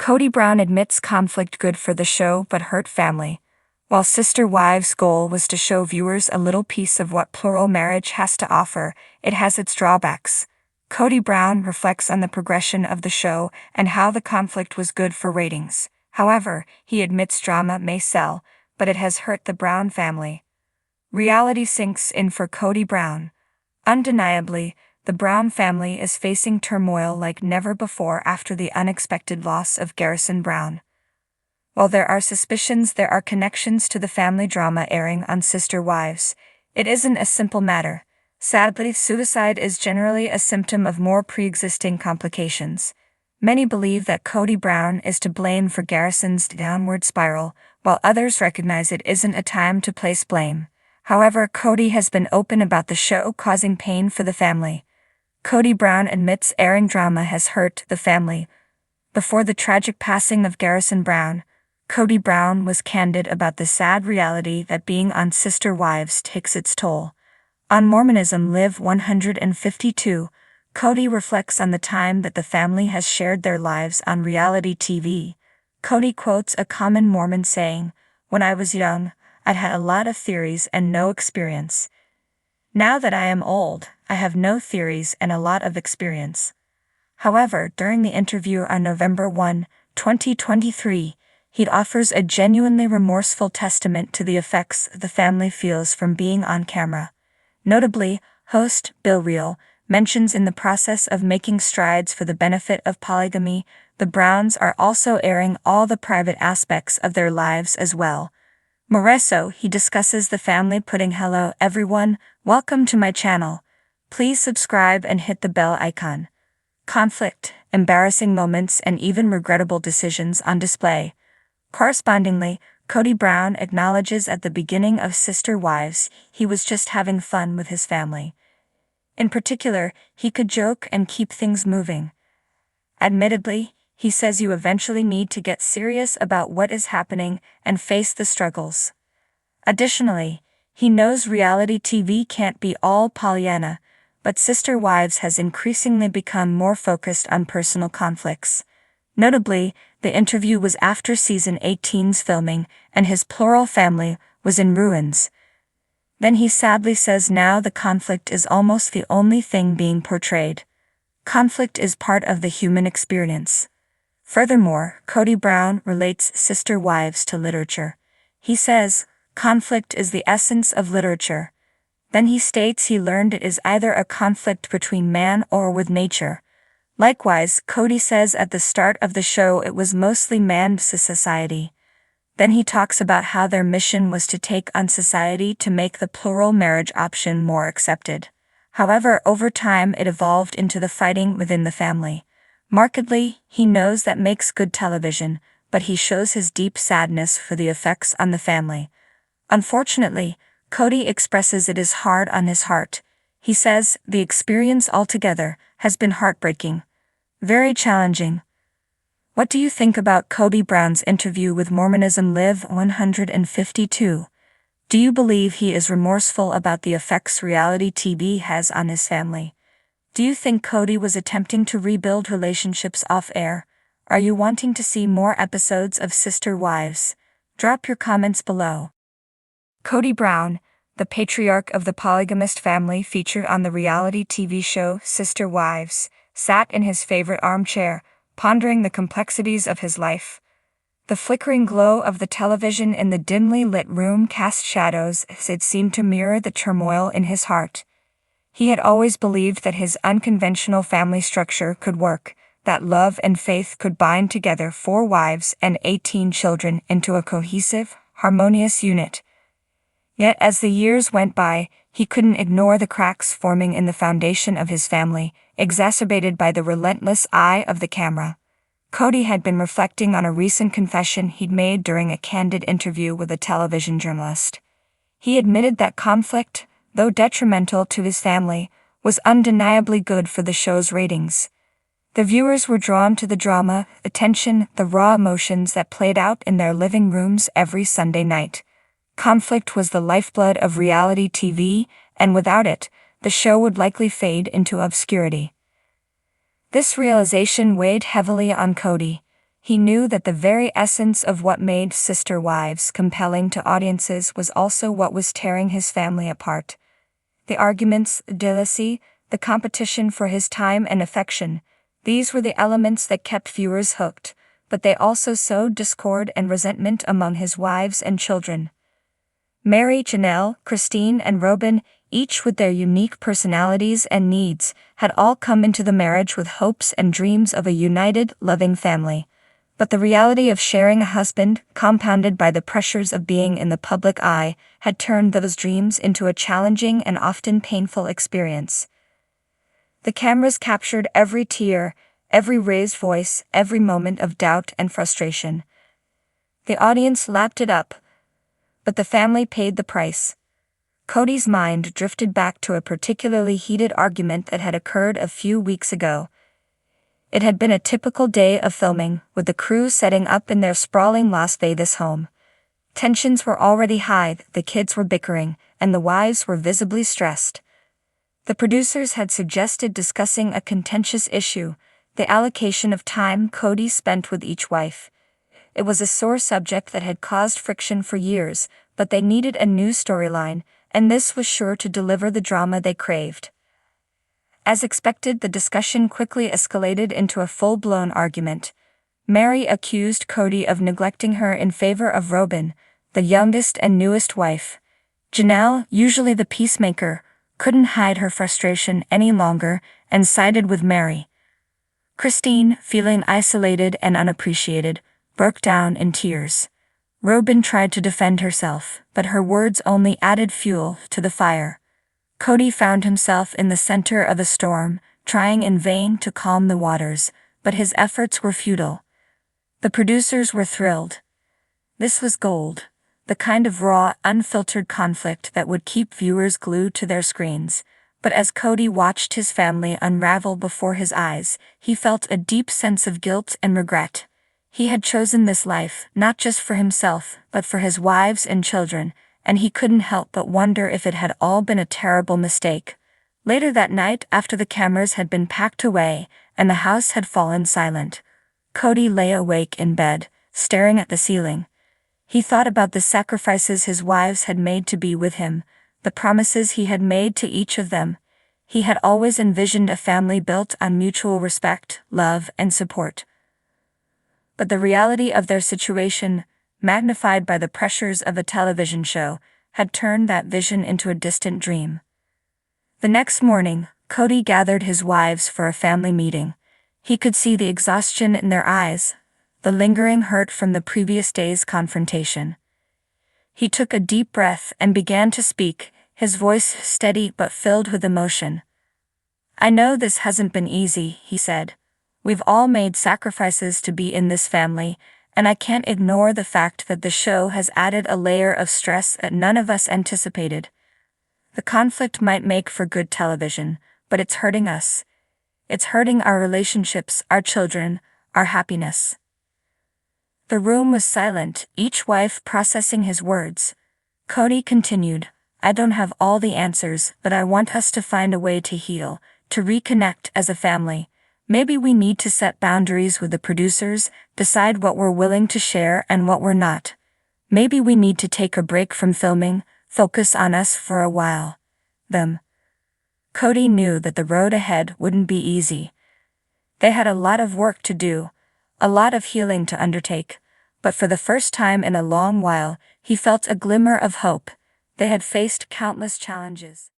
Kody Brown admits conflict good for the show but hurt family. While Sister Wives' goal was to show viewers a little piece of what plural marriage has to offer, it has its drawbacks. Kody Brown reflects on the progression of the show and how the conflict was good for ratings. However, he admits drama may sell, but it has hurt the Brown family. Reality sinks in for Kody Brown. Undeniably, the Brown family is facing turmoil like never before after the unexpected loss of Cristin Brown. While there are suspicions there are connections to the family drama airing on Sister Wives, it isn't a simple matter. Sadly, suicide is generally a symptom of more pre-existing complications. Many believe that Kody Brown is to blame for Cristin's downward spiral, while others recognize it isn't a time to place blame. However, Kody has been open about the show causing pain for the family. Kody Brown admits airing drama has hurt the family. Before the tragic passing of Cristin Brown, Kody Brown was candid about the sad reality that being on Sister Wives takes its toll. On Mormonism Live 152, Kody reflects on the time that the family has shared their lives on reality TV. Kody quotes a common Mormon saying, "When I was young, I'd had a lot of theories and no experience. Now that I am old, I have no theories and a lot of experience." However, during the interview on November 1, 2023, he offers a genuinely remorseful testament to the effects the family feels from being on camera. Notably, host Bill Reel mentions in the process of making strides for the benefit of polygamy, the Browns are also airing all the private aspects of their lives as well. Moreso, he discusses the family putting "Hello everyone, welcome to my channel. Please subscribe and hit the bell icon." Conflict, embarrassing moments and even regrettable decisions on display. Correspondingly, Kody Brown acknowledges at the beginning of Sister Wives he was just having fun with his family. In particular, he could joke and keep things moving. Admittedly, he says you eventually need to get serious about what is happening and face the struggles. Additionally, he knows reality TV can't be all Pollyanna, but Sister Wives has increasingly become more focused on personal conflicts. Notably, the interview was after season 18's filming and his plural family was in ruins. Then he sadly says now the conflict is almost the only thing being portrayed. Conflict is part of the human experience. Furthermore, Kody Brown relates Sister Wives to literature. He says, "Conflict is the essence of literature." Then he states he learned it is either a conflict between man or with nature. Likewise, Kody says at the start of the show it was mostly man to society. Then he talks about how their mission was to take on society to make the plural marriage option more accepted. However, over time it evolved into the fighting within the family. Markedly, he knows that makes good television, but he shows his deep sadness for the effects on the family. Unfortunately, Kody expresses it is hard on his heart. He says, "The experience altogether has been heartbreaking. Very challenging." What do you think about Kody Brown's interview with Mormonism Live 152? Do you believe he is remorseful about the effects reality TV has on his family? Do you think Kody was attempting to rebuild relationships off-air? Are you wanting to see more episodes of Sister Wives? Drop your comments below. Kody Brown, the patriarch of the polygamist family featured on the reality TV show Sister Wives, sat in his favorite armchair, pondering the complexities of his life. The flickering glow of the television in the dimly lit room cast shadows as it seemed to mirror the turmoil in his heart. He had always believed that his unconventional family structure could work, that love and faith could bind together 4 wives and 18 children into a cohesive, harmonious unit. Yet as the years went by, he couldn't ignore the cracks forming in the foundation of his family, exacerbated by the relentless eye of the camera. Kody had been reflecting on a recent confession he'd made during a candid interview with a television journalist. He admitted that conflict, though detrimental to his family, was undeniably good for the show's ratings. The viewers were drawn to the drama, the tension, the raw emotions that played out in their living rooms every Sunday night. Conflict was the lifeblood of reality TV, and without it, the show would likely fade into obscurity. This realization weighed heavily on Kody. He knew that the very essence of what made Sister Wives compelling to audiences was also what was tearing his family apart. The arguments, the jealousy, the competition for his time and affection, these were the elements that kept viewers hooked, but they also sowed discord and resentment among his wives and children. Mary, Janelle, Cristin, and Robin, each with their unique personalities and needs, had all come into the marriage with hopes and dreams of a united, loving family. But the reality of sharing a husband, compounded by the pressures of being in the public eye, had turned those dreams into a challenging and often painful experience. The cameras captured every tear, every raised voice, every moment of doubt and frustration. The audience lapped it up, but the family paid the price. Kody's mind drifted back to a particularly heated argument that had occurred a few weeks ago. It had been a typical day of filming, with the crew setting up in their sprawling Las Vegas home. Tensions were already high, the kids were bickering, and the wives were visibly stressed. The producers had suggested discussing a contentious issue, the allocation of time Kody spent with each wife. It was a sore subject that had caused friction for years, but they needed a new storyline, and this was sure to deliver the drama they craved. As expected, the discussion quickly escalated into a full-blown argument. Mary accused Kody of neglecting her in favor of Robin, the youngest and newest wife. Janelle, usually the peacemaker, couldn't hide her frustration any longer and sided with Mary. Cristin, feeling isolated and unappreciated, broke down in tears. Robin tried to defend herself, but her words only added fuel to the fire. Kody found himself in the center of a storm, trying in vain to calm the waters, but his efforts were futile. The producers were thrilled. This was gold, the kind of raw, unfiltered conflict that would keep viewers glued to their screens. But as Kody watched his family unravel before his eyes, he felt a deep sense of guilt and regret. He had chosen this life, not just for himself, but for his wives and children, and he couldn't help but wonder if it had all been a terrible mistake. Later that night, after the cameras had been packed away, and the house had fallen silent, Kody lay awake in bed, staring at the ceiling. He thought about the sacrifices his wives had made to be with him, the promises he had made to each of them. He had always envisioned a family built on mutual respect, love, and support. But the reality of their situation, magnified by the pressures of a television show, had turned that vision into a distant dream. The next morning, Kody gathered his wives for a family meeting. He could see the exhaustion in their eyes, the lingering hurt from the previous day's confrontation. He took a deep breath and began to speak, his voice steady but filled with emotion. "I know this hasn't been easy," he said. "We've all made sacrifices to be in this family, and I can't ignore the fact that the show has added a layer of stress that none of us anticipated. The conflict might make for good television, but it's hurting us. It's hurting our relationships, our children, our happiness." The room was silent, each wife processing his words. Kody continued, "I don't have all the answers, but I want us to find a way to heal, to reconnect as a family. Maybe we need to set boundaries with the producers, decide what we're willing to share and what we're not. Maybe we need to take a break from filming, focus on us for a while." Kody knew that the road ahead wouldn't be easy. They had a lot of work to do, a lot of healing to undertake, but for the first time in a long while, he felt a glimmer of hope. They had faced countless challenges.